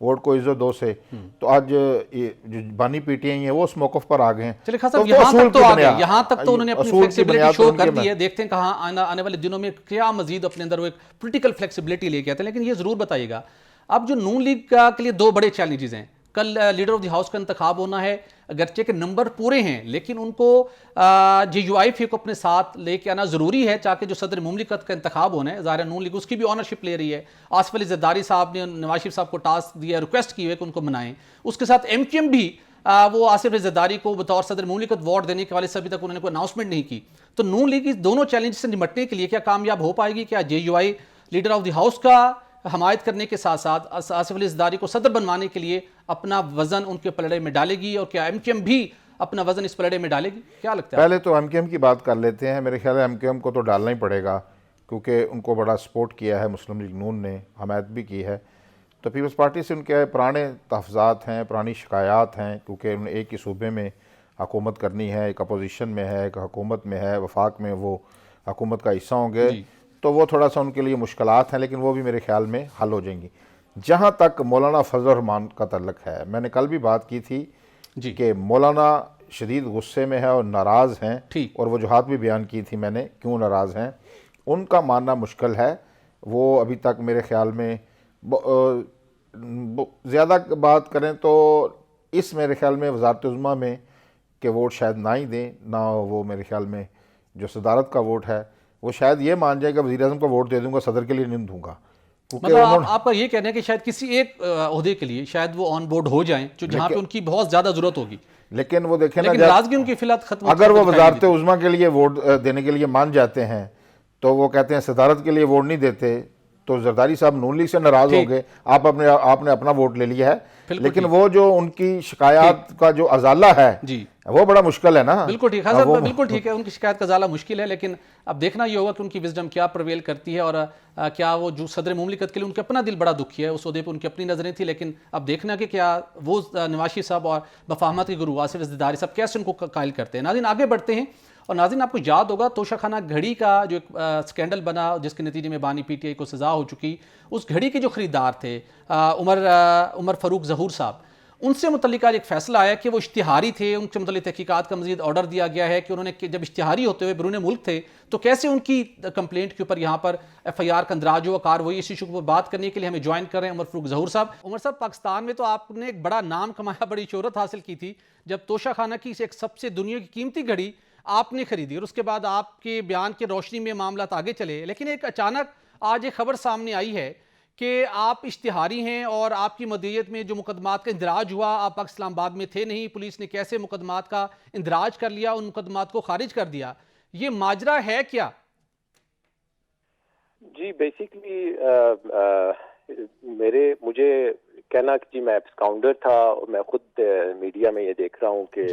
Vote کو عزت دو سے، تو آج یہ جو بانی پی ٹی آئی ہیں وہ اس موقف پر آ گئے ہیں. چلے خان صاحب تو یہاں اصول تک تو کی آ گئے، بنیاد- یہاں تک تو انہوں نے اپنی اصول کی فلیکسیبلٹی بنیاد شو ان کے کر دی ہے. دیکھتے ہیں کہاں آنے والے دنوں میں کیا مزید اپنے اندر وہ ایک پولیٹیکل فلیکسیبلٹی لے کے آتے ہیں. لیکن یہ ضرور بتائیے گا اب جو نون لیگ کے لیے دو بڑے چیلنجز ہیں. کل لیڈر آف دی ہاؤس کا انتخاب ہونا ہے، اگرچہ کہ نمبر پورے ہیں لیکن ان کو جے یو آئی پی کو اپنے ساتھ لے کے آنا ضروری ہے تاکہ جو صدر مملکت کا انتخاب ہونا ہے، ظاہر نون لیگ اس کی بھی آنرشپ لے رہی ہے. آصف علی زرداری صاحب نے نواز شریف صاحب کو ٹاسک دیا، ریکویسٹ کی ہوئے کہ ان کو منائیں. اس کے ساتھ ایم کیو ایم بھی وہ آصف علی زرداری کو بطور صدر مملکت ووٹ دینے کے والے سے ابھی تک انہوں نے کوئی اناؤنسمنٹ نہیں کی. تو نون لیگ اس دونوں چیلنج سے نمٹنے کے لیے کیا کامیاب ہو پائے گی؟ کیا J U I leader of the house کا حمایت کرنے کے ساتھ ساتھ آصف علی زرداری کو صدر بنوانے کے لیے اپنا وزن ان کے پلڑے میں ڈالے گی، اور کیا ایم کیو ایم بھی اپنا وزن اس پلڑے میں ڈالے گی؟ کیا لگتا ہے؟ پہلے تو ایم کیو ایم کی بات کر لیتے ہیں. میرے خیال ہے ایم کیو ایم کو تو ڈالنا ہی پڑے گا کیونکہ ان کو بڑا سپورٹ کیا ہے مسلم لیگ نون نے، حمایت بھی کی ہے. تو پیپلز پارٹی سے ان کے پرانے تحفظات ہیں، پرانی شکایات ہیں، کیونکہ انہوں نے ایک ہی صوبے میں حکومت کرنی ہے، ایک اپوزیشن میں ہے، ایک حکومت میں ہے، وفاق میں وہ حکومت کا حصہ ہوں گے. تو وہ تھوڑا سا ان کے لیے مشکلات ہیں، لیکن وہ بھی میرے خیال میں حل ہو جائیں گی. جہاں تک مولانا فضل الرحمان کا تعلق ہے، میں نے کل بھی بات کی تھی کہ مولانا شدید غصے میں ہے اور ناراض ہیں، اور وجوہات بھی بیان کی تھی میں نے کیوں ناراض ہیں. ان کا ماننا مشکل ہے. وہ ابھی تک میرے خیال میں زیادہ بات کریں تو اس میرے خیال میں وزارت عظمیٰ میں کہ ووٹ شاید نہ ہی دیں، نہ وہ میرے خیال میں جو صدارت کا ووٹ ہے وہ شاید یہ مان جائے کہ وزیر اعظم کا ووٹ دے دوں گا، صدر کے لیے نہیں دوں گا. مطلب آپ کا یہ کہنا ہے کہ شاید کسی ایک عہدے کے لیے شاید وہ آن بورڈ ہو جائیں جہاں پہ ان کی بہت زیادہ ضرورت ہوگی، لیکن وہ دیکھیں نا ناراضگی ان کی فی الحال ختم. اگر وہ وزارت عظمیٰ کے لیے ووٹ دینے کے لیے مان جاتے ہیں تو وہ کہتے ہیں صدارت کے لیے ووٹ نہیں دیتے، تو زرداری صاحب نون لیگ سے ناراض ہو گئے، آپ نے اپنا ووٹ لے لیا ہے. لیکن وہ جو ان کی شکایات کا جو ازالہ ہے وہ بڑا مشکل ہے نا. بالکل ٹھیک ہے، بالکل ٹھیک ہے، ان کی شکایت کا ازالہ مشکل ہے، لیکن اب دیکھنا یہ ہوگا کہ ان کی وزڈم کیا پرویل کرتی ہے، اور کیا وہ جو صدر مملکت کے لیے ان کے اپنا دل بڑا دکھی ہے، اس عہدے پہ ان کی اپنی نظریں تھیں، لیکن اب دیکھنا کہ کیا وہ نواز شریف صاحب اور مفاہمت کے گرو آصف زرداری صاحب کیسے ان کو قائل کرتے ہیں. ناظرین آگے بڑھتے ہیں. اور ناظرین آپ کو یاد ہوگا توشہ خانہ گھڑی کا جو ایک سکینڈل بنا جس کے نتیجے میں بانی پی ٹی آئی کو سزا ہو چکی، اس گھڑی کے جو خریدار تھے عمر فاروق ظہور صاحب، ان سے متعلقہ ایک فیصلہ آیا کہ وہ اشتہاری تھے، ان سے متعلق تحقیقات کا مزید آرڈر دیا گیا ہے کہ انہوں نے جب اشتہاری ہوتے ہوئے بیرون ملک تھے تو کیسے ان کی کمپلینٹ کے اوپر یہاں پر ایف آئی آر کا اندراج ہوا. کارروائی اس ایشو پر بات کرنے کے لیے ہمیں جوائن کر رہے ہیں عمر فاروق ظہور صاحب. عمر صاحب، پاکستان میں تو آپ نے ایک بڑا نام کمایا، بڑی شہرت حاصل کی تھی جب توشہ خانہ کی ایک سب سے دنیا کی قیمتی گھڑی آپ نے خریدی، اور اس کے بعد آپ کے بیان کی روشنی میں معاملات آگے چلے. لیکن ایک اچانک آج ایک خبر سامنے آئی ہے کہ آپ اشتہاری ہیں اور آپ کی مدیریت میں جو مقدمات کا اندراج ہوا، آپ اسلام آباد میں تھے نہیں، پولیس نے کیسے مقدمات کا اندراج کر لیا، ان مقدمات کو خارج کر دیا، یہ ماجرا ہے کیا؟ جی بیسیکلی مجھے کہنا کہ جی میں ایبسکاؤنڈر تھا، اور میں خود میڈیا میں یہ دیکھ رہا ہوں کہ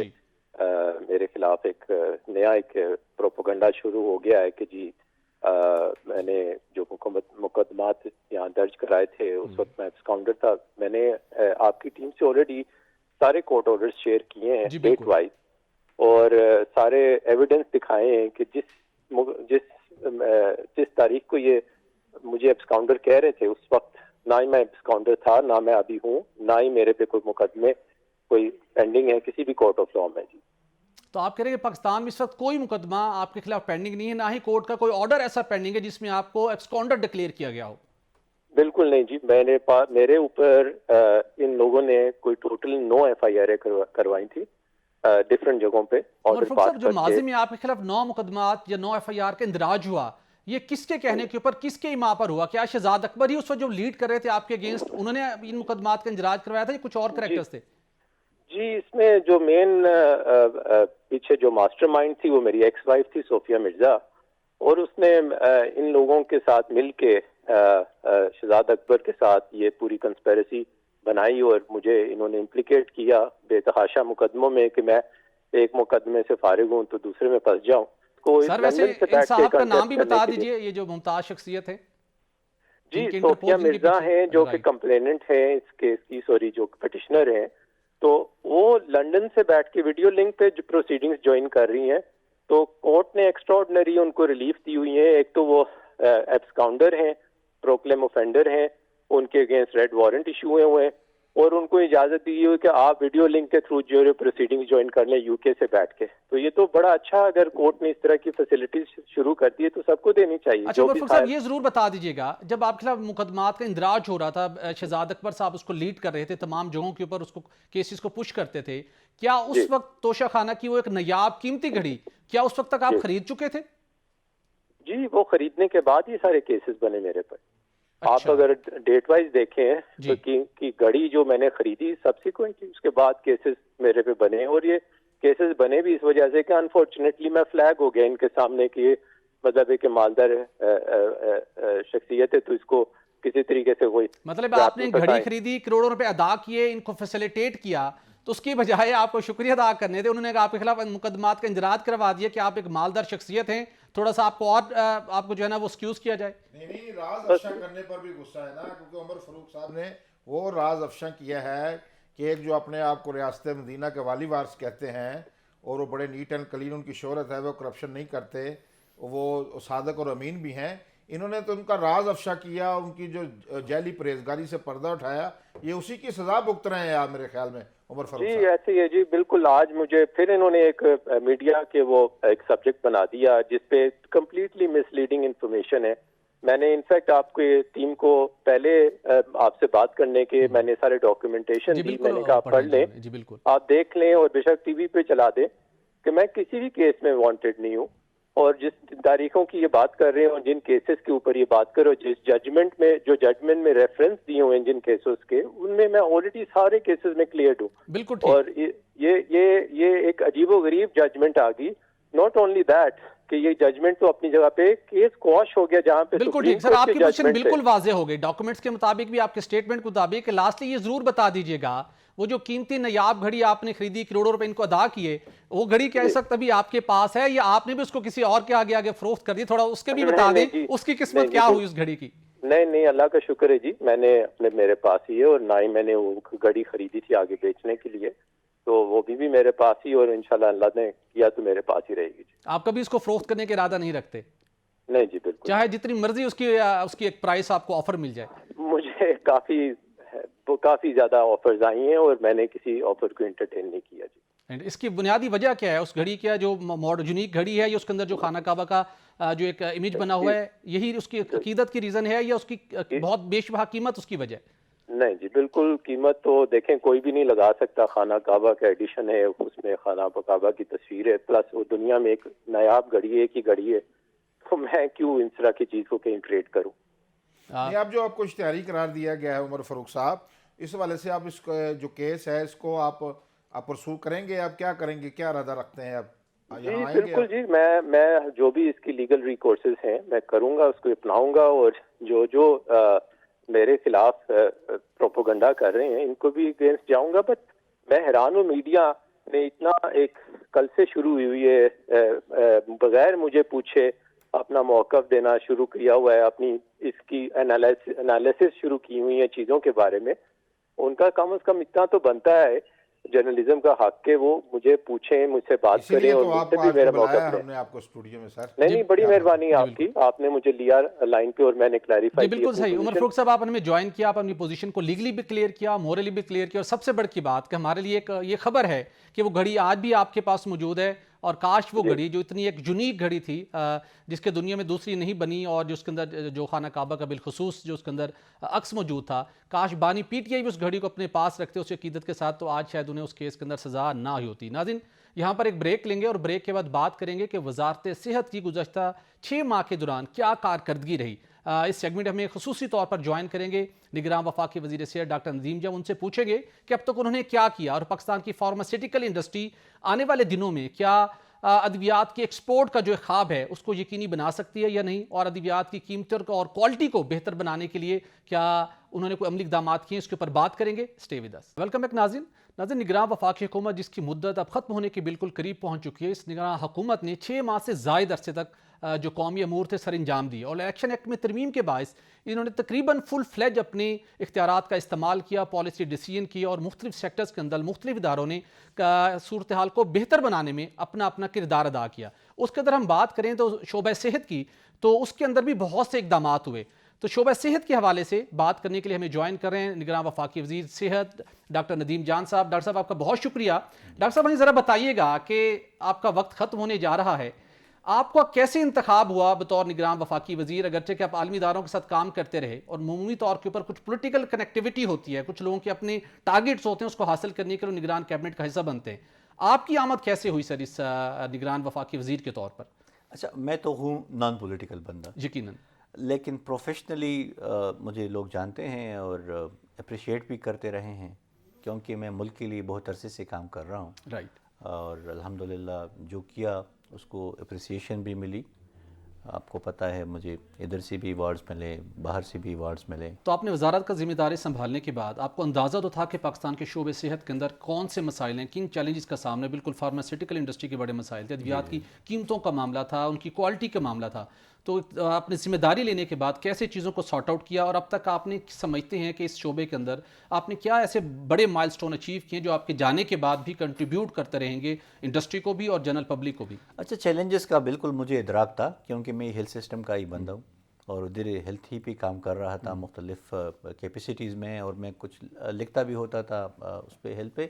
میرے خلاف ایک نیا پروپیگنڈا شروع ہو گیا ہے کہ جی میں نے جو مقدمات یہاں درج کرائے تھے اس وقت میں ایبسکاؤنڈر تھا. میں نے آپ کی ٹیم سے آلریڈی سارے کورٹ آرڈرز شیئر کیے ہیں ڈیٹ وائز، اور سارے ایویڈنس دکھائے ہیں کہ جس تاریخ کو یہ مجھے ایبسکاؤنڈر کہہ رہے تھے اس وقت نہ ہی میں ایبسکاؤنڈر تھا، نہ میں ابھی ہوں، نہ ہی میرے پہ کوئی مقدمے کوئی پینڈنگ ہے کسی بھی کورٹ آف لاء میں. جی تو آپ کہہ رہے ہیں کہ پاکستان میں اس وقت کوئی مقدمہ آپ کے خلاف پینڈنگ نہیں ہے، نہ ہی کورٹ کا کوئی آرڈر ایسا پینڈنگ ہے جس میں آپ کو ایبسکاؤنڈر ڈکلیئر کیا گیا ہو؟ بالکل نہیں جی، میرے اوپر ان لوگوں نے کوئی ٹوٹل 9 ایف آئی آر کروائی تھی ڈفرنٹ جگہوں پہ. جو ماضی میں آپ کے خلاف 9 مقدمات یا 9 ایف آئی آر کا اندراج ہوا، یہ کس کے کہنے کے اوپر، کس کے اما پر ہوا؟ کیا شہزاد اکبر ہی اس وقت جو لیڈ کر رہے تھے آپ کے اگینسٹ، انہوں نے ان مقدمات کا اندراج کروایا تھا یا کچھ اور کریکٹرز تھے؟ جی اس میں جو مین پیچھے جو ماسٹر مائنڈ تھی وہ میری ایکس وائف تھی صوفیہ مرزا، اور اس نے ان لوگوں کے ساتھ مل کے شہزاد اکبر کے ساتھ یہ پوری کنسپیرسی بنائی، اور مجھے انہوں نے امپلیکیٹ کیا بے تحاشا مقدموں میں کہ میں ایک مقدمے سے فارغ ہوں تو دوسرے میں پھنس جاؤں. سر ویسے ان صاحب کا نام بھی بتا دیجئے، یہ جو ممتاز شخصیت ہے. جی صوفیہ مرزا ہیں جو کہ کمپلیننٹ ہیں اس کیس کی، جو پٹیشنر ہیں، تو وہ لنڈن سے بیٹھ کے ویڈیو لنک پہ جو پروسیڈنگز جوائن کر رہی ہیں. تو کورٹ نے ایکسٹرا آرڈنری ان کو ریلیف دی ہوئی ہے. ایک تو وہ ایبسکاؤنڈر ہیں، پروکلیم اوفینڈر ہیں، ان کے اگینسٹ ریڈ وارنٹ ایشو ہوئے ہیں، اور ان کو اجازت دی ہوئی کہ آپ ویڈیو لنک کے تھرو جو پروسیڈنگ جوائن کر لیں یو کے سے بیٹھ کے. تو یہ تو بڑا اچھا, اگر کورٹ نے اس طرح کی فیسلٹیز شروع کر دی ہے تو سب کو دینی چاہیے. اچھا عمر فاروق صاحب یہ ضرور بتا دیجیے گا, جب آپ کے خلاف مقدمات کا اندراج ہو رہا تھا, شہزاد اکبر صاحب اس کو لیڈ کر رہے تھے, تمام جگہوں کے اوپر اس کو کیسز کو پش کرتے تھے, کیا اس وقت توشہ خانہ کی وہ ایک نایاب قیمتی گھڑی کیا اس وقت تک آپ خرید چکے تھے؟ جی وہ خریدنے کے بعد ہی سارے کیسز بنے میرے پر. آپ اگر ڈیٹ وائز دیکھیں تو کی گھڑی جو میں نے خریدی سبسیکوئنٹلی اس کے بعد کیسز میرے پہ بنے, اور یہ کیسز بنے بھی اس وجہ سے کہ انفارچونیٹلی میں فلیگ ہو گیا ان کے سامنے کہ مطلب ہے کہ مالدار شخصیت ہے تو اس کو کسی طریقے سے کوئی, مطلب آپ نے گھڑی خریدی, کروڑوں روپے ادا کیے, ان کو فیسیلیٹیٹ کیا, تو اس کی بجائے آپ کو شکریہ ادا کرنے تھے انہوں نے آپ کے خلاف مقدمات کا اندراج کروا دیا کہ آپ ایک مالدار شخصیت ہیں, تھوڑا سا آپ کو اور آپ کو جو ہے نا وہ ایکسکیوز کیا جائے. نہیں راز افشا کرنے پر بھی غصہ ہے نا, کیونکہ عمر فاروق صاحب نے وہ راز افشا کیا ہے کہ ایک جو اپنے آپ کو ریاست مدینہ کے والی وارث کہتے ہیں اور وہ بڑے نیٹ اینڈ کلین ان کی شہرت ہے, وہ کرپشن نہیں کرتے, وہ صادق اور امین بھی ہیں, انہوں نے تو ان کا راز افشا کیا, ان کی جو جعلی پرہیزگاری سے پردہ اٹھایا, یہ اسی کی سزا بھگت رہے ہیں آپ میرے خیال میں عمر فاروق صاحب. جی ایسے ہی ہے جی بالکل. آج مجھے پھر انہوں نے ایک میڈیا کے وہ ایک سبجیکٹ بنا دیا جس پہ کمپلیٹلی مس لیڈنگ انفارمیشن ہے. میں نے انفیکٹ آپ کے ٹیم کو پہلے آپ سے بات کرنے کے میں نے سارے ڈاکیومنٹیشن دی, میں نے کہا آپ پڑھ لیں, آپ دیکھ لیں اور بے شک ٹی وی پہ چلا دیں کہ میں کسی بھی کیس میں وانٹیڈ نہیں ہوں, اور جس تاریخوں کی یہ بات کر رہے ہیں اور جن کیسز کے اوپر یہ بات کرو, جس ججمنٹ میں ریفرنس دیے ہوئے ہیں جن کیسز کے, ان میں آلریڈی سارے کیسز میں کلیئرڈ ہوں. بالکل. اور یہ ایک عجیب و غریب ججمنٹ آ گئی. ناٹ اونلی دیٹ کہ یہ ججمنٹ تو اپنی جگہ پہ کیس کوش ہو گیا جہاں پہ بالکل ٹھیک سر, آپ کی پوزیشن بالکل واضح ہو گئی ڈاکومنٹس کے مطابق بھی, آپ کے سٹیٹمنٹ کے مطابق. لاسٹلی یہ ضرور بتا دیجیے گا وہ جو قیمتی نایاب گھڑی آپ نے خریدی, کروڑوں روپے ان کو ادا کیے, وہ گھڑی کیا اس وقت ابھی آپ کے پاس ہے یا آپ نے بھی اس کو کسی اور کے آگے فروخت کر دی؟ تھوڑا اس کے بھی بتا دیں اس کی قسمت کیا ہوئی اس گھڑی کی. نہیں اللہ کا شکر ہے جی, میں نے میرے پاس ہی ہے, اور نہ ہی میں نے وہ گھڑی خریدی تھی آگے بیچنے کے لیے, تو وہ بھی میرے پاس ہی, اور انشاءاللہ اللہ نے کیا تو میرے پاس ہی رہے گی. آپ کبھی اس کو فروخت کرنے کے ارادہ نہیں رکھتے؟ نہیں جی بالکل, چاہے جتنی مرضی اس کی ایک پرائس آپ کو آفر مل جائے. مجھے کافی زیادہ آفرز آئی ہیں اور میں نے کسی آفر کو انٹرٹین نہیں کیا جی. اس کی بنیادی وجہ کیا ہے اس گھڑی کیا جو یونیک گھڑی ہے, یا اس کے اندر جو خانہ کعبہ کا جو ایک امیج بنا ہوا ہے, یہی اس کی عقیدت کی ریزن ہے, یا اس کی بہت بے شبہ قیمت اس کی وجہ؟ نہیں جی بالکل, قیمت تو دیکھیں کوئی بھی نہیں لگا سکتا. خانہ کعبہ کا ایڈیشن ہے, اس میں خانہ کعبہ کی تصویر ہے, پلس وہ دنیا میں ایک نایاب گھڑی ہے, ایک ہی گھڑی ہے, تو میں کیوں اس طرح کی چیز کو کہیں ٹریڈ کروں. اب جو آپ کو اشتہاری قرار دیا گیا ہے عمر فاروق صاحب, اس حوالے سے آپ اس جو کیس ہے اس کو آپ پرسو کریں گے, آپ کیا کریں گے, کیا ارادہ رکھتے ہیں آپ؟ جی بالکل جی, میں جو بھی اس کی لیگل ریکورسز ہیں میں کروں گا, اس کو اپناؤں گا, اور جو میرے خلاف پروپوگنڈا کر رہے ہیں ان کو بھی اگینسٹ جاؤں گا. بٹ میں حیران ہوں, میڈیا نے اتنا ایک کل سے شروع ہوئی ہے بغیر مجھے پوچھے اپنا موقف دینا شروع کیا ہوا ہے, اپنی اس کی انالیسس شروع کی ہوئی ہیں چیزوں کے بارے میں. ان کا کم از کم اتنا تو بنتا ہے جرنلزم کا حق کہ وہ مجھے پوچھیں, مجھ سے بات کریں, اور مجھ سے بھی میرا موقف لیں. نہیں بڑی مہربانی ہے آپ کی, آپ نے مجھے لیا لائن پہ اور میں نے کلیریفائی کیا. بالکل صحیح عمر فاروق صاحب, آپ نے ہمیں جوائن کیا, آپ اپنی پوزیشن کو لیگلی بھی کلیئر کیا, مورلی بھی کلیئر کیا, اور سب سے بڑی بات کہ ہمارے لیے یہ خبر ہے کہ وہ گھڑی آج بھی آپ کے پاس موجود ہے, اور کاش وہ گھڑی جو اتنی ایک یونیک گھڑی تھی جس کے دنیا میں دوسری نہیں بنی, اور جو اس کے اندر جو خانہ کعبہ کا بالخصوص جو اس کے اندر عکس موجود تھا, کاش بانی پی ٹی آئی بھی اس گھڑی کو اپنے پاس رکھتے اس عقیدت کے ساتھ, تو آج شاید انہیں اس کیس کے اندر سزا نہ ہوئی ہوتی. ناظرین یہاں پر ایک بریک لیں گے, اور بریک کے بعد بات کریں گے کہ وزارت صحت کی گزشتہ 6 ماہ کے دوران کیا کارکردگی رہی. اس سیگمنٹ ہمیں خصوصی طور پر جوائن کریں گے نگراں وفاقی وزیر صحت ڈاکٹر نظیم جب, ان سے پوچھیں گے کہ اب تک انہوں نے کیا کیا, اور پاکستان کی فارماسیوٹیکل انڈسٹری آنے والے دنوں میں کیا ادویات کے ایکسپورٹ کا جو خواب ہے اس کو یقینی بنا سکتی ہے یا نہیں, اور ادویات کی قیمتوں اور کوالٹی کو بہتر بنانے کے لیے کیا انہوں نے کوئی عملی اقدامات کیے, اس کے اوپر بات کریں گے. Stay with us. Welcome back ناظرین. نگراں وفاقی حکومت جس کی مدت اب ختم ہونے کے بالکل قریب پہنچ چکی ہے, اس نگراں حکومت نے 6 ماہ سے زائد عرصے تک جو قومی امور تھے سر انجام دی, اور الیکشن ایکٹ میں ترمیم کے باعث انہوں نے تقریباً فل فلیج اپنے اختیارات کا استعمال کیا, پالیسی ڈیسیژن کی, اور مختلف سیکٹرز کے اندر مختلف اداروں نے صورتحال کو بہتر بنانے میں اپنا کردار ادا کیا. اس کے اندر ہم بات کریں تو شعبہ صحت کی, تو اس کے اندر بھی بہت سے اقدامات ہوئے. تو شعبہ صحت کے حوالے سے بات کرنے کے لیے ہمیں جوائن کر رہے ہیں نگراں وفاقی وزیر صحت ڈاکٹر ندیم جان صاحب. ڈاکٹر صاحب آپ کا بہت شکریہ. ڈاکٹر صاحب ہمیں ذرا بتائیے گا کہ آپ کا وقت ختم ہونے جا رہا ہے, آپ کا کیسے انتخاب ہوا بطور نگراں وفاقی وزیر؟ اگرچہ کہ آپ عالمی اداروں کے ساتھ کام کرتے رہے اور عمومی طور کے اوپر کچھ پولیٹیکل کنیکٹیوٹی ہوتی ہے, کچھ لوگوں کے اپنے ٹارگیٹس ہوتے ہیں, اس کو حاصل کرنے کے لیے نگران کیبنٹ کا حصہ بنتے ہیں. آپ کی آمد کیسے ہوئی سر اس نگران وفاقی وزیر کے طور پر؟ اچھا, میں تو ہوں نان پولیٹیکل بندہ, یقیناً, لیکن پروفیشنلی مجھے لوگ جانتے ہیں اور اپریشیٹ بھی کرتے رہے ہیں, کیونکہ میں ملک کے لیے بہت عرصے سے کام کر رہا ہوں. رائٹ. اور الحمدللہ جو کیا اس کو اپریسیشن بھی ملی. آپ کو پتہ ہے مجھے ادھر سے بھی ایوارڈز ملے, باہر سے بھی ایوارڈز ملے. تو آپ نے وزارت کا ذمہ داری سنبھالنے کے بعد آپ کو اندازہ تو تھا کہ پاکستان کے شعبہ صحت کے اندر کون سے مسائل ہیں, کن چیلنجز کا سامنا؟ بالکل فارماسیوٹیکل انڈسٹری کے بڑے مسائل تھے, ادویات کی قیمتوں کا معاملہ تھا, ان کی کوالٹی کا معاملہ تھا. تو آپ نے ذمہ داری لینے کے بعد کیسے چیزوں کو سارٹ آؤٹ کیا, اور اب تک آپ نے سمجھتے ہیں کہ اس شعبے کے اندر آپ نے کیا ایسے بڑے مائل سٹون اچیو کیے جو آپ کے جانے کے بعد بھی کنٹریبیوٹ کرتے رہیں گے انڈسٹری کو بھی اور جنرل پبلک کو بھی؟ اچھا, چیلنجز کا بالکل مجھے ادراک تھا, کیونکہ میں ہیلتھ سسٹم کا ہی بندہ ہوں اور ادھر ہیلتھ ہی پہ کام کر رہا تھا مختلف کیپیسٹیز میں, اور میں کچھ لکھتا بھی ہوتا تھا اس پہ ہیلتھ پہ.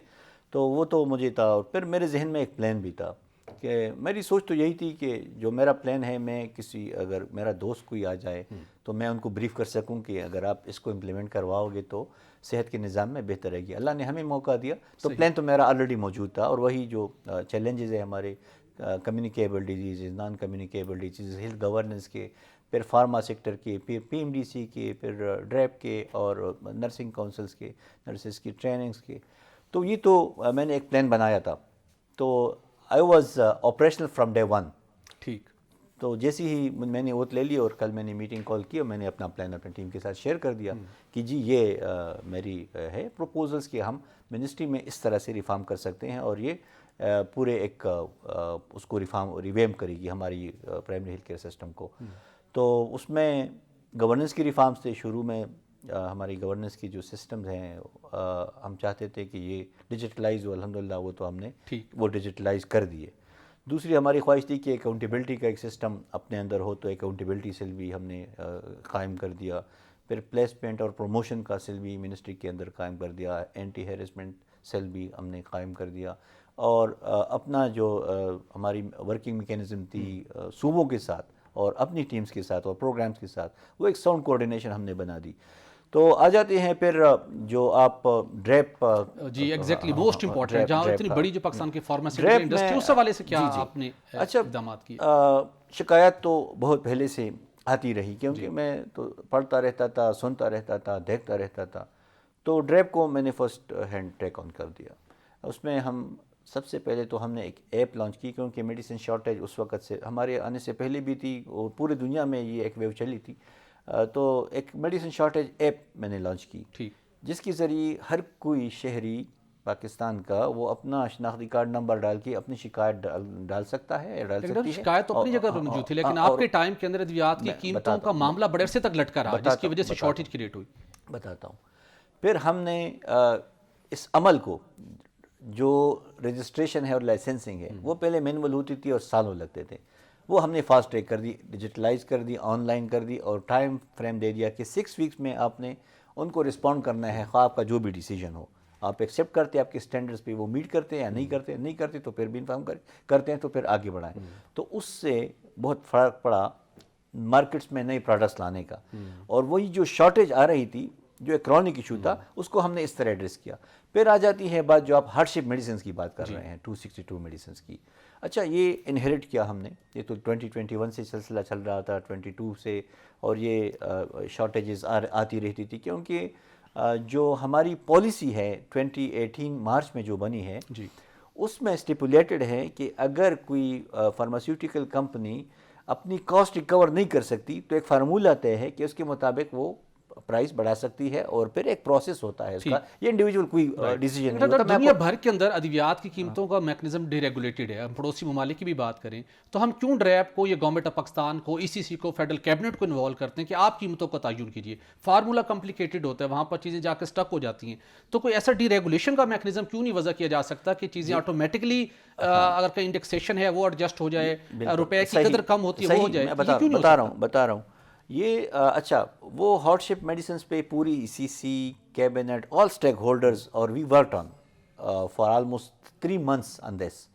تو وہ تو مجھے تھا. اور پھر میرے ذہن میں ایک پلان بھی تھا کہ میری سوچ تو یہی تھی کہ جو میرا پلان ہے, میں اگر میرا دوست کوئی آ جائے تو میں ان کو بریف کر سکوں کہ اگر آپ اس کو امپلیمنٹ کرواؤ گے تو صحت کے نظام میں بہتر رہے گی. اللہ نے ہمیں موقع دیا, تو پلان تو میرا آلریڈی موجود تھا. اور وہی جو چیلنجز ہیں ہمارے communicable disease, naan communicable disease, health governance کے, پھر فارما سیکٹر کے, پھر پی ایم ڈی سی کے, پھر ڈریپ کے, اور نرسنگ کونسلز کے, نرسز کی ٹریننگز کے, تو یہ تو میں نے ایک پلان بنایا تھا. تو I was operational from day one. ٹھیک. تو جیسے ہی میں نے اوت لے لی اور کل میں نے میٹنگ کال کی اور میں نے اپنا پلان اپنی ٹیم کے ساتھ شیئر کر دیا کہ جی یہ میری ہے پروپوزلز کہ ہم منسٹری میں اس طرح سے ریفارم کر سکتے ہیں, اور یہ پورے ایک اس کو ریویم کرے گی ہماری پرائمری ہیلتھ کیئر سسٹم کو. تو اس میں گورننس کی ریفارمز تھے. شروع میں ہماری گورننس کی جو سسٹمز ہیں ہم چاہتے تھے کہ یہ ڈیجیٹلائز ہو, الحمدللہ وہ تو ہم نے وہ ڈیجیٹلائز کر دیے. دوسری ہماری خواہش تھی کہ اکاؤنٹیبلٹی کا ایک سسٹم اپنے اندر ہو, تو اکاؤنٹیبلٹی سیل بھی ہم نے قائم کر دیا. پھر پلیسمنٹ اور پروموشن کا سیل بھی منسٹری کے اندر قائم کر دیا. اینٹی ہیرسمنٹ سیل بھی ہم نے قائم کر دیا. اور اپنا جو ہماری ورکنگ میکینزم تھی صوبوں کے ساتھ اور اپنی ٹیمز کے ساتھ اور پروگرامز کے ساتھ, وہ ایک ساؤنڈ کوآرڈینیشن ہم نے بنا دی. تو آ جاتے ہیں پھر جو آپ ڈریپ. جی ایگزیکٹلی, موسٹ امپورٹنٹ, جہاں اتنی بڑی جو پاکستان کی فارماسیوٹیکل انڈسٹری, اس حوالے سے کیا آپ نے اقدامات کیے؟ شکایت تو بہت پہلے سے آتی رہی, کیونکہ میں تو پڑھتا رہتا تھا, سنتا رہتا تھا, دیکھتا رہتا تھا. تو ڈریپ کو میں نے فرسٹ ہینڈ ٹیک آن کر دیا. اس میں ہم سب سے پہلے تو ہم نے ایک ایپ لانچ کی, کیونکہ میڈیسن شارٹیج اس وقت سے ہمارے آنے سے پہلے بھی تھی اور پورے دنیا میں یہ ایک ویو چلی تھی. تو ایک میڈیسن شارٹیج ایپ میں نے لانچ کی, جس کے ذریعے ہر کوئی شہری پاکستان کا وہ اپنا شناختی کارڈ نمبر ڈال کے اپنی شکایت ڈال سکتا ہے, ڈال سکتی ہے. شکایت تو اپنی جگہ پر موجود تھی, لیکن آپ کے ٹائم کے اندر ادویات کی قیمتوں کا معاملہ بڑے عرصے تک لٹکا رہا, جس کی وجہ سے شارٹیج کریٹ ہوئی. بتاتا ہوں. پھر ہم نے اس عمل کو, جو رجسٹریشن ہے اور لائسنسنگ ہے, وہ پہلے مینول ہوتی تھی اور سالوں لگتے تھے, وہ ہم نے فاسٹ ٹریک کر دی, ڈیجیٹلائز کر دی, آن لائن کر دی, اور ٹائم فریم دے دیا کہ 6 ویکس میں آپ نے ان کو رسپونڈ کرنا ہے, خواہ آپ کا جو بھی ڈیسیجن ہو. آپ ایکسیپٹ کرتے ہیں, آپ کے سٹینڈرڈز پہ وہ میٹ کرتے ہیں یا نہیں کرتے تو پھر بھی انفارم کرتے ہیں, تو پھر آگے بڑھائیں. تو اس سے بہت فرق پڑا مارکیٹس میں نئے پروڈکٹس لانے کا. اور وہی جو شارٹیج آ رہی تھی, جو ایک کرونک ایشو تھا, اس کو ہم نے اس طرح ایڈریس کیا. پھر آ جاتی ہے بات جو آپ ہارڈ شپ میڈیسنس کی بات کر رہے ہیں, 262 میڈیسنس کی. اچھا, یہ انہیریٹ کیا ہم نے, یہ تو 2021 سے سلسلہ چل رہا تھا, 22 سے, اور یہ شارٹیجز آتی رہتی تھی, کیونکہ جو ہماری پالیسی ہے 2018 مارچ میں جو بنی ہے, اس میں اسٹیپولیٹڈ ہے کہ اگر کوئی فارماسیوٹیکل کمپنی اپنی کاسٹ ریکور نہیں کر سکتی تو ایک فارمولہ طے ہے کہ اس کے مطابق وہ پرائس بڑھا سکتی ہے, اور پھر ایک پروسیس ہوتا ہے اس کا, یہ انڈیویجول کوئی ڈیسیجن نہیں ہوتا. دنیا بھر کے اندر ادویات کی قیمتوں کا میکنزم ڈی ریگولیٹڈ ہے. ہم پڑوسی ممالک کی بھی بات کریں تو ہم کیوں ڈریپ کو, یہ گورنمنٹ آف پاکستان کو, ای سی سی کو, فیڈرل کیبنٹ کو انوالو کرتے ہیں کہ آپ قیمتوں کا تعین کیجیے؟ فارمولہ کمپلیکیٹڈ ہوتا ہے, وہاں پر چیزیں جا کے اسٹک ہو جاتی ہیں. تو کوئی ایسا ڈی ریگولیشن کا میکنزم کیوں نہیں وضع کیا جا سکتا کہ چیزیں آٹومیٹکلی اگر کوئی انڈیکسیشن ہے وہ ایڈجسٹ ہو جائے, روپے کی قدر کم ہوتی ہے وہ ہو جائے؟ میں بتا رہا ہوں. یہ اچھا وہ ہاٹ شپ میڈیسنس پہ پوری سی سی کیبنٹ آل اسٹیک ہولڈرز اور we worked on for almost 3 months on this.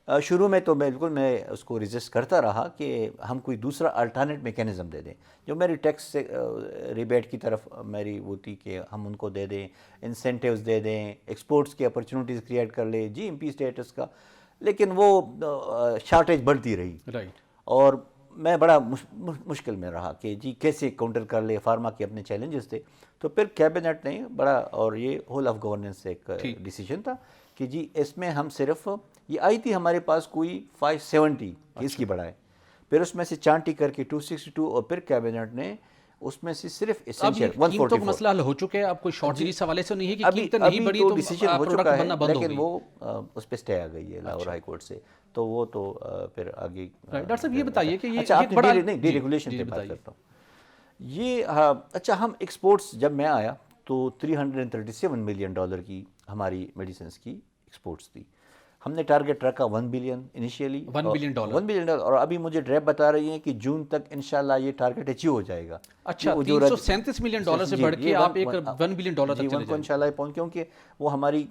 شروع میں تو بالکل میں اس کو ریزسٹ کرتا رہا کہ ہم کوئی دوسرا الٹرنیٹ میکینزم دے دیں. جو میری ٹیکس سے ریبیٹ کی طرف میری وہ تھی کہ ہم ان کو دے دیں, انسینٹیوز دے دیں, ایکسپورٹس کی اپرچونیٹیز کریٹ کر لیں جی ایم پی اسٹیٹس کا, لیکن وہ شارٹیج بڑھتی رہی. رائٹ. اور میں بڑا مشکل میں رہا کہ جی کیسے کاؤنٹر کر لے, فارما کے اپنے چیلنجز تھے. تو پھر کیبنٹ نے بڑا, اور یہ ہول آف گورننس ایک ڈیسیجن تھا کہ جی اس میں ہم صرف یہ آئی تھی ہمارے پاس کوئی 570 اس کی بڑھائے, پھر اس میں سے چانٹی کر کے 262, اور پھر کیبنٹ نے اس میں سے صرف ایسنشیل 144. قیمتوں کا مسئلہ حل ہو چکا ہے, اب کوئی شارٹیج حوالے سے نہیں ہے کہ قیمتیں نہیں بڑھی تو تو ڈیسیجن ہو پروڈکٹ چکا بننا ہے, بند ہو لیکن گئی. وہ اس پہ اسٹے آ گئی ہے لاہور ہائی کورٹ سے, تو وہ تو پھر آگے. ڈاکٹر صاحب یہ بتائیے کہ یہ اچھا آپ بڑا ڈی ریگولیشن پہ بات کرتا ہوں. یہ اچھا ہم ایکسپورٹس جب میں آیا تو $337 ملین کی ہماری میڈیسنس کی ایکسپورٹس تھی. ہم نے ٹارگیٹ رکھا 1 بلین انیشیلی, $1 بلین, اور ابھی مجھے ڈریپ بتا رہی ہیں کہ جون تک انشاءاللہ یہ ٹارگیٹ اچیو ہو جائے گا. اچھا, $337 ملین سے بڑھ کے آپ ایک $1 بلین تک چلے جائیں انشاءاللہ پہنچ, کیونکہ وہ ہماری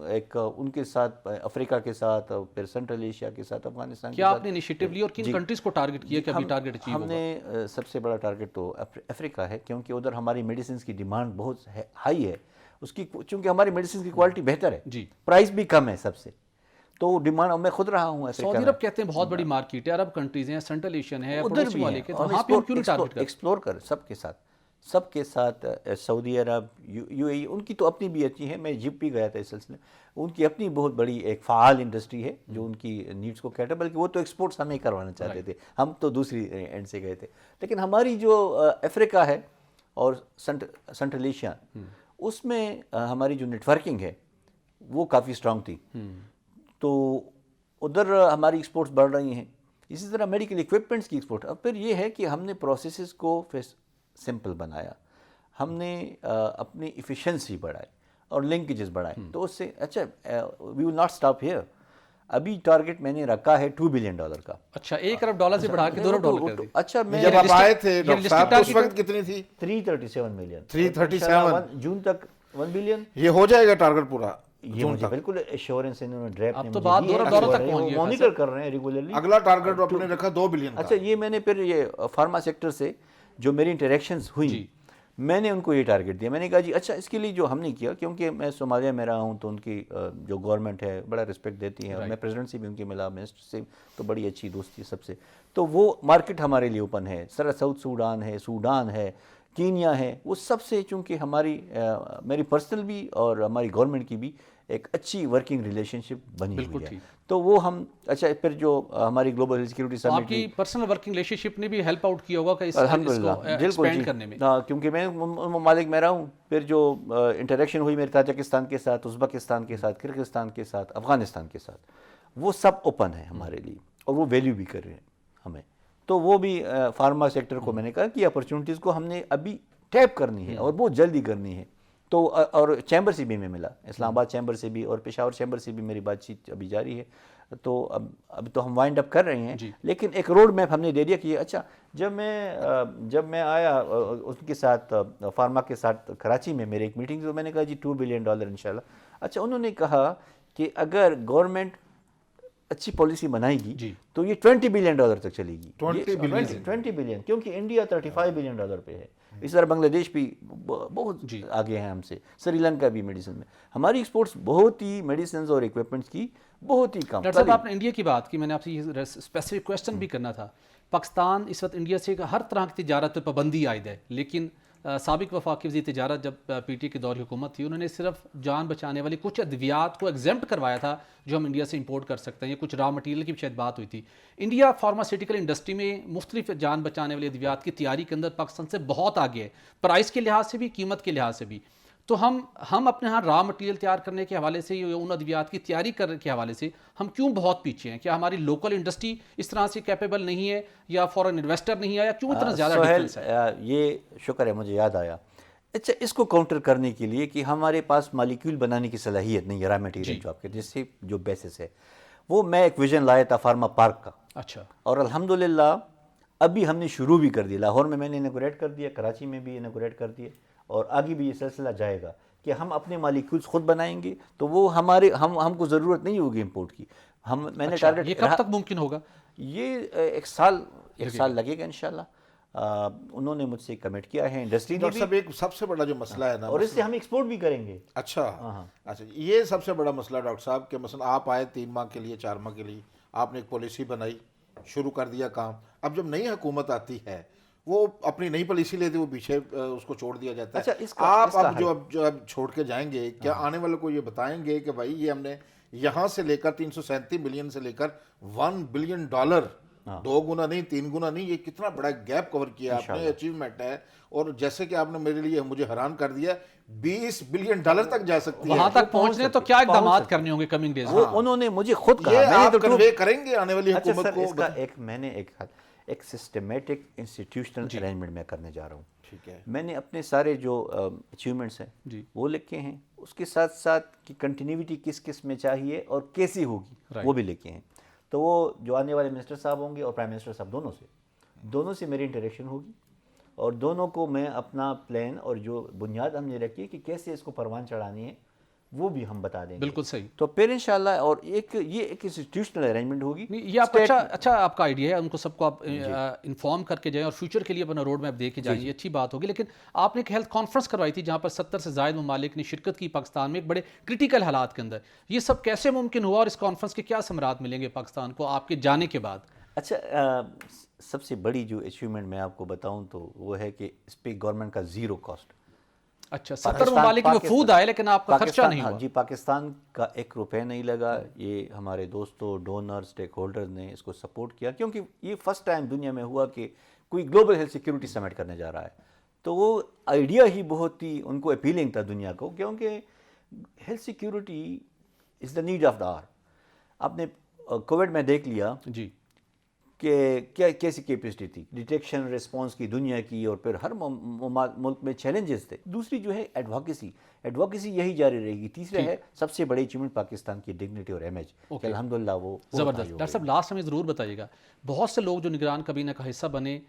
ایک ان کے ساتھ افریقہ کے ساتھ, پھر سینٹرل ایشیا کے ساتھ, افغانستان کے کیا ساتھ. آپ نے انیشیٹو لی اور کن کنٹریز کو ٹارگٹ کیا کہ ابھی ٹارگٹ اچیو ہوگا؟ ہم نے سب سے بڑا ٹارگٹ تو افریقہ ہے, کیونکہ ادھر ہماری میڈیسنس کی ڈیمانڈ بہت ہائی ہے اس کی, چونکہ ہماری میڈیسنس کی کوالٹی بہتر ہے, جی, پرائز بھی کم ہے سب سے, تو ڈیمانڈ میں خود رہا ہوں. سعودی عرب کہتے ہیں بہت بڑی مارکیٹ ہے, عرب کنٹریز ہیں, سینٹرل ایشین ہے, ادھر بھی ہے, وہاں پہ کیوں نہیں ٹارگٹ کرتے؟ ایکسپلور کر سب کے ساتھ سعودی عرب, یو اے ای, ان کی تو اپنی بھی اچھی ہے. میں جب بھی گیا تھا اس سلسلے, ان کی اپنی بہت بڑی ایک فعال انڈسٹری ہے جو ان کی نیڈس کو کیٹر, بلکہ وہ تو ایکسپورٹس ہمیں کروانا چاہتے تھے, ہم تو دوسری اینڈ سے گئے تھے. لیکن ہماری جو افریقہ ہے اور سینٹرل ایشیا, اس میں ہماری جو نیٹ ورکنگ ہے وہ کافی اسٹرانگ تھی, تو ادھر ہماری ایکسپورٹس بڑھ رہی ہیں. اسی طرح میڈیکل ایکوپمنٹس کی ایکسپورٹ. اب پھر یہ ہے کہ ہم نے پروسیسز کو سمپل بنایا, ہم نے اپنی ایفیشنسی بڑھائی اور لنکیجز بڑھائے, تو اس سے اچھا وی ول ناٹ اسٹاپ ہیئر. ابھی ٹارگٹ میں نے رکھا ہے $2 بلین کا. اچھا, $1 ارب سے بڑھا کے $2 ارب کر دی. اچھا, میں جب آپ آئے تھے ڈاکٹر صاحب تو اس وقت کتنی تھی؟ 337 ملین. 337 جون تک 1 بلین. یہ ہو جائے گا ٹارگٹ پورا؟ یہ مجھے بالکل ایشورنس انہوں نے ڈریپ نے تو بات دورہ تک پہنچ گئی, مانیٹر کر رہے ہیں ریگولرلی. اگلا ٹارگٹ آپ نے رکھا 2 بلین کا. اچھا, یہ میں نے پھر یہ فارما سیکٹر سے جو میری انٹریکشنز ہوئی, میں نے ان کو یہ ٹارگٹ دیا. میں نے کہا جی اچھا, اس کے لیے جو ہم نے کیا, کیونکہ میں صومالیہ میں رہا ہوں تو ان کی جو گورنمنٹ ہے بڑا رسپیکٹ دیتی ہے, میں پریزیڈنٹ سے بھی ان کے ملا, منسٹر سے تو بڑی اچھی دوستی سب سے, تو وہ مارکیٹ ہمارے لیے اوپن ہے. ساؤتھ سوڈان ہے, کینیا ہے, وہ سب سے چونکہ ہماری میری پرسنل بھی اور ہماری گورنمنٹ کی بھی ایک اچھی ورکنگ ریلیشن شپ بنی ہوئی ہے, تو وہ ہم اچھا پھر جو ہماری گلوبل ہیلتھ سیکورٹی سمٹ, آپ کی پرسنل ورکنگ ریلیشن شپ نے بھی ہیلپ آؤٹ کیا ہوگا کہ اس کو ایکسپینڈ کرنے میں. کیونکہ میں ممالک میں رہا ہوں, پھر جو انٹریکشن ہوئی میرے تاجکستان کے ساتھ, ازبکستان کے ساتھ, کرغزستان کے ساتھ, افغانستان کے ساتھ, وہ سب اوپن ہے ہمارے لیے اور وہ ویلیو بھی کر رہے ہیں ہمیں. تو وہ بھی فارما سیکٹر کو میں نے کہا کہ اپرچونٹیز کو ہم نے ابھی ٹیپ کرنی ہے اور بہت جلدی کرنی ہے. تو اور چیمبر سے بھی میں ملا, اسلام آباد چیمبر سے بھی اور پشاور چیمبر سے بھی میری بات چیت ابھی جاری ہے. تو اب تو ہم وائنڈ اپ کر رہے ہیں, لیکن ایک روڈ میپ ہم نے دے دیا کہ اچھا, جب میں آیا ان کے ساتھ فارما کے ساتھ کراچی میں میرے ایک میٹنگ, تو میں نے کہا جی $2 بلین انشاءاللہ. اچھا, انہوں نے کہا کہ اگر گورنمنٹ اچھی پالیسی بنائے گی تو یہ $20 بلین تک چلے گی. 20 بلین, کیونکہ انڈیا $35 بلین پہ ہے. اس طرح بنگلہ دیش بھی بہت آگے ہیں ہم سے, سری لنکا بھی میڈیسن میں. ہماری ایکسپورٹس بہت ہی میڈیسنز اور ایکوپمنٹس کی بہت ہی کم. ڈاکٹر صاحب, آپ نے انڈیا کی بات کی, میں نے آپ سے یہ اسپیسیفک کویشچن بھی کرنا تھا. پاکستان اس وقت انڈیا سے ہر طرح کی تجارت پہ پابندی عائد ہے, لیکن سابق وفاقی وزیر تجارت جب پی ٹی کے دور حکومت تھی, انہوں نے صرف جان بچانے والی کچھ ادویات کو ایگزمپٹ کروایا تھا جو ہم انڈیا سے امپورٹ کر سکتے ہیں, یا کچھ را مٹیریل کی بھی شاید بات ہوئی تھی. انڈیا فارماسیوٹیکل انڈسٹری میں مختلف جان بچانے والی ادویات کی تیاری کے اندر پاکستان سے بہت آگے ہے, پرائز کے لحاظ سے بھی, قیمت کے لحاظ سے بھی. تو ہم اپنے ہاں را مٹیریل تیار کرنے کے حوالے سے, ان ادویات کی تیاری کرنے کے حوالے سے ہم کیوں بہت پیچھے ہیں؟ کیا ہماری لوکل انڈسٹری اس طرح سے کیپیبل نہیں ہے, یا فورن انویسٹر نہیں آیا, کیوں اتنا زیادہ ڈفرینس ہے؟ یہ شکر ہے, مجھے یاد آیا. اچھا, اس کو کاؤنٹر کرنے کے لیے کہ ہمارے پاس مالیکیول بنانے کی صلاحیت نہیں ہے, را مٹیریل جو آپ کے جس سے جو بیسس ہے, وہ میں ایک ویژن لایا تھا فارما پارک کا. اچھا, اور الحمدللہ ابھی ہم نے شروع بھی کر دیا، لاہور میں نے انوگریٹ کر دیا، کراچی میں بھی انوگریٹ کر دیا، اور آگے بھی یہ سلسلہ جائے گا کہ ہم اپنے مالیکولز خود بنائیں گے، تو وہ ہم کو ضرورت نہیں ہوگی امپورٹ کی. میں نے ٹارگٹ، یہ کب تک ممکن ہوگا؟ یہ ایک سال لگے گا انشاءاللہ. انہوں نے مجھ سے کمٹ کیا ہے انڈسٹری نے ڈاکٹر بھی، صاحب ایک سب سے بڑا جو مسئلہ ہے نا، اور اس سے ہم ایکسپورٹ بھی کریں گے. اچھا یہ سب سے بڑا مسئلہ ڈاکٹر صاحب کہ مثلا آپ آئے 3 ماہ کے لیے 4 ماہ کے لیے، آپ نے ایک پالیسی بنائی، شروع کر دیا کام. اب جب نئی حکومت آتی ہے وہ اپنی نئی پالیسی لیتی ہے، وہ پیچھے اس کو چھوڑ دیا جاتا ہے. آپ اب جو اب چھوڑ کے جائیں گے، کیا آنے والے کو یہ بتائیں گے کہ بھائی یہ ہم نے یہاں سے لے کر 337 ملین سے لے کر $1 بلین، 2 گنا نہیں 3 گنا نہیں، یہ کتنا بڑا گیپ کور کیا آپ نے، اچیومنٹ ہے. اور جیسے کہ آپ نے میرے لیے مجھے حیران کر دیا، $20 بلین تک جا سکتی ہے. وہاں تک پہنچنے تو کیا اقدامات کرنے ہوں گے کمنگ ڈیز؟ وہ انہوں نے مجھے خود کہا، یہ آپ کنوے کریں گے آنے والی اچھا حکومت سر، کو؟ اس کا میں نے ایک سسٹمیٹک انسٹیٹیوشنل ارینجمنٹ میں کرنے جا رہا ہوں. ٹھیک ہے. میں نے اپنے سارے جو اچیومنٹس ہیں وہ لکھے ہیں، اس کے ساتھ ساتھ کی کنٹینیوٹی کس میں چاہیے اور کیسی ہوگی وہ بھی لکھے ہیں. تو وہ جو آنے والے منسٹر صاحب ہوں گے اور پرائم منسٹر صاحب، دونوں سے میری انٹریکشن ہوگی، اور دونوں کو میں اپنا پلان اور جو بنیاد ہم نے رکھی ہے کہ کیسے اس کو پروان چڑھانی ہے وہ بھی ہم بتا دیں گے. بالکل صحیح. تو پھر انشاءاللہ، اور یہ ایک انسٹیٹیوشنل ارینجمنٹ ہوگی. یہ آپ اچھا آپ کا آئیڈیا ہے، ان کو سب کو آپ انفارم کر کے جائیں اور فیوچر کے لیے اپنا روڈ میپ دے کے جائیں، یہ اچھی بات ہوگی. لیکن آپ نے ایک ہیلتھ کانفرنس کروائی تھی جہاں پر 70 سے زائد ممالک نے شرکت کی پاکستان میں ایک بڑے کرٹیکل حالات کے اندر. یہ سب کیسے ممکن ہوا اور اس کانفرنس کے کیا ثمرات ملیں گے پاکستان کو آپ کے جانے کے بعد؟ اچھا، سب سے بڑی جو اچیومنٹ میں آپ کو بتاؤں تو وہ ہے کہ اس پہ گورنمنٹ کا 0 کاسٹ. اچھا، 70 ممالک میں وفود آئے لیکن آپ کا خرچہ نہیں ہوا؟ جی، پاکستان کا 1 روپے نہیں لگا. یہ ہمارے دوستوں، ڈونر، سٹیک ہولڈرز نے اس کو سپورٹ کیا، کیونکہ یہ فرسٹ ٹائم دنیا میں ہوا کہ کوئی گلوبل ہیلتھ سیکیورٹی سمٹ کرنے جا رہا ہے. تو وہ آئیڈیا ہی بہت ہی ان کو اپیلنگ تھا دنیا کو، کیونکہ health security is the need of the hour. آپ نے کووڈ میں دیکھ لیا جی کہ کیسی کیپیسٹی تھی ڈیٹیکشن ریسپانس کی دنیا کی، اور پھر ہر ملک میں چیلنجز تھے. دوسری جو ہے ایڈوکیسی یہی جاری رہے گی. تیسرا ہے سب سے بڑی اچیومنٹ پاکستان کی ڈگنیٹی اور امیج، کہ الحمدللہ وہ زبردست. ڈاکٹر صاحب لاسٹ ہمیں ضرور بتائیے گا، بہت سے لوگ جو نگران کابینہ کا حصہ بنے،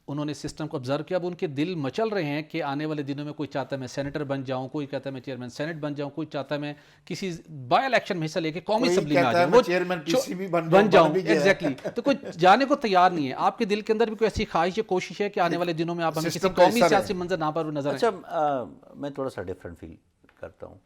انہوں نے سسٹم کو آبزرو کیا، اب ان کے دل مچل رہے ہیں کہ آنے والے دنوں میں کوئی چاہتا ہے میں سینیٹر بن جاؤں، کوئی کہتا ہے میں چیئرمین سینٹ بن جاؤں، کوئی چاہتا ہے میں کسی بائی الیکشن میں حصہ لے کے قومی اسمبلی میں آ جاؤں، بن جاؤں. ایگزیکٹلی. تو کوئی جانے کو تیار نہیں ہے. آپ کے دل کے اندر بھی کوئی ایسی خواہش یا کوشش ہے کہ آنے والے دنوں میں آپ ہمیں کسی قومی سیاسی منظر نہ پر نظر آئیں؟ اچھا، میں تھوڑا سا ڈفرینٹ فیل کرتا ہوں.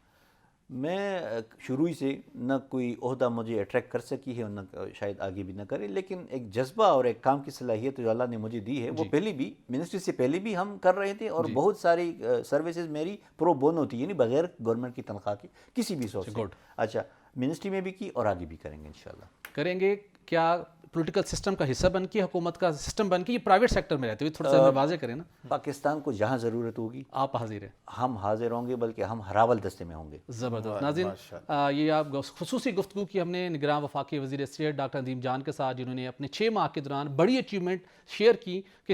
میں شروع ہی سے نہ کوئی عہدہ مجھے اٹریکٹ کر سکی ہے اور نہ شاید آگے بھی نہ کرے، لیکن ایک جذبہ اور ایک کام کی صلاحیت جو اللہ نے مجھے دی ہے، وہ پہلے بھی منسٹری سے پہلے بھی ہم کر رہے تھے، اور بہت ساری سروسز میری پرو بونو تھی، یعنی بغیر گورنمنٹ کی تنخواہ کی کسی بھی سورس سے. اچھا، منسٹری میں بھی کی اور آگے بھی کریں گے انشاءاللہ. کریں گے. کیا پولیٹیکل سسٹم کا حصہ بن کے، حکومت کا سسٹم بن کے، یہ پرائیویٹ سیکٹر میں رہتے ہوئے تھوڑا سا واضح کریں نا. پاکستان کو جہاں ضرورت ہوگی آپ حاضر ہیں، ہم حاضر ہوں گے، بلکہ ہم ہراول دستے میں ہوں گے. زبردست. ناظرین، یہ آپ خصوصی گفتگو کی ہم نے نگراں وفاقی وزیر اسٹیٹ ڈاکٹر ندیم جان کے ساتھ، جنہوں نے اپنے 6 ماہ کے دوران بڑی اچیومنٹ شیئر کی کہ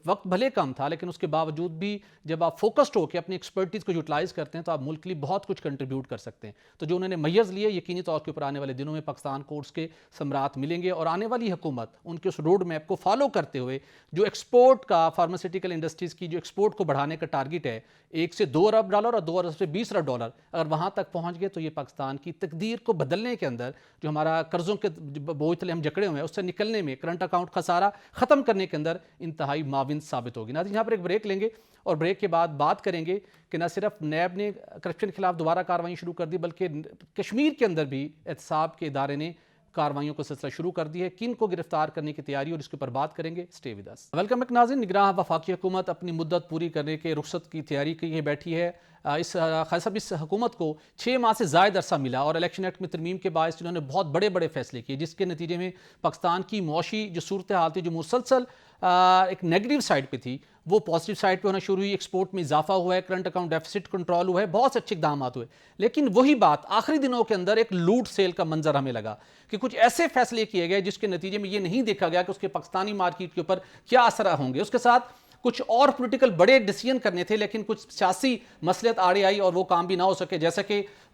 وقت بھلے کم تھا لیکن اس کے باوجود بھی جب آپ فوکسڈ ہو کے اپنی ایکسپرٹیز کو یوٹیلائز کرتے ہیں تو آپ ملک کے لیے بہت کچھ کنٹریبیوٹ کر سکتے ہیں. تو جو انہوں نے میز لیے، یقینی طور کے اوپر آنے والے دنوں میں پاکستان کو اس کے ثمرات ملیں گے، اور آنے والی حکومت ان کے اس روڈ میپ کو فالو کرتے ہوئے جو ایکسپورٹ کا، فارماسیوٹیکل انڈسٹریز کی جو ایکسپورٹ کو بڑھانے کا ٹارگٹ ہے $1 سے $2 ارب اور $2 ارب سے $20 ارب، اگر وہاں تک پہنچ گئے تو یہ پاکستان کی تقدیر کو بدلنے کے اندر، جو ہمارا قرضوں کے بوجھ تلے ہم جکڑے ہوئے ہیں اس سے نکلنے میں، کرنٹ اکاؤنٹ خسارہ ختم کرنے کے اندر انتہائی معاون ثابت ہوگی. ناظرین، یہاں پر ایک بریک لیں گے اور بریک کے بعد بات کریں گے کہ نہ صرف نیب نے کرپشن کے خلاف دوبارہ کارروائیں شروع کر دی، بلکہ کشمیر کے اندر بھی احتساب کے ادارے نے کارروائیوں کا سلسلہ شروع کر دی ہے. کن کو گرفتار کرنے کی تیاری، اور اس کے اوپر بات کریں گے. Stay with us. Welcome back ناظرین. نگراں وفاقی حکومت اپنی مدت پوری کرنے کے رخصت کی تیاری کے لیے بیٹھی ہے. اس حکومت کو 6 ماہ سے زائد عرصہ ملا، اور الیکشن ایکٹ میں ترمیم کے باعث انہوں نے بہت بڑے بڑے فیصلے کیے، جس کے نتیجے میں پاکستان کی معاشی جو صورتحال تھی، جو مسلسل ایک نیگیٹو سائڈ پہ تھی، وہ پازیٹیو سائڈ پہ ہونا شروع ہوئی. ایکسپورٹ میں اضافہ ہوا ہے، کرنٹ اکاؤنٹ ڈیفیسٹ کنٹرول ہوا ہے، بہت سے اچھے اقدامات ہوئے. لیکن وہی بات آخری دنوں کے اندر ایک لوٹ سیل کا منظر ہمیں لگا کہ کچھ ایسے فیصلے کیے گئے جس کے نتیجے میں یہ نہیں دیکھا گیا کہ اس کے پاکستانی مارکیٹ کے اوپر کیا اثر ہوں گے. اس کے ساتھ کچھ اور پولیٹیکل بڑے ڈیسیژن کرنے تھے، لیکن کچھ سیاسی مصلحت آڑے آئی اور وہ کام بھی نہ ہو سکے، جیسا کہ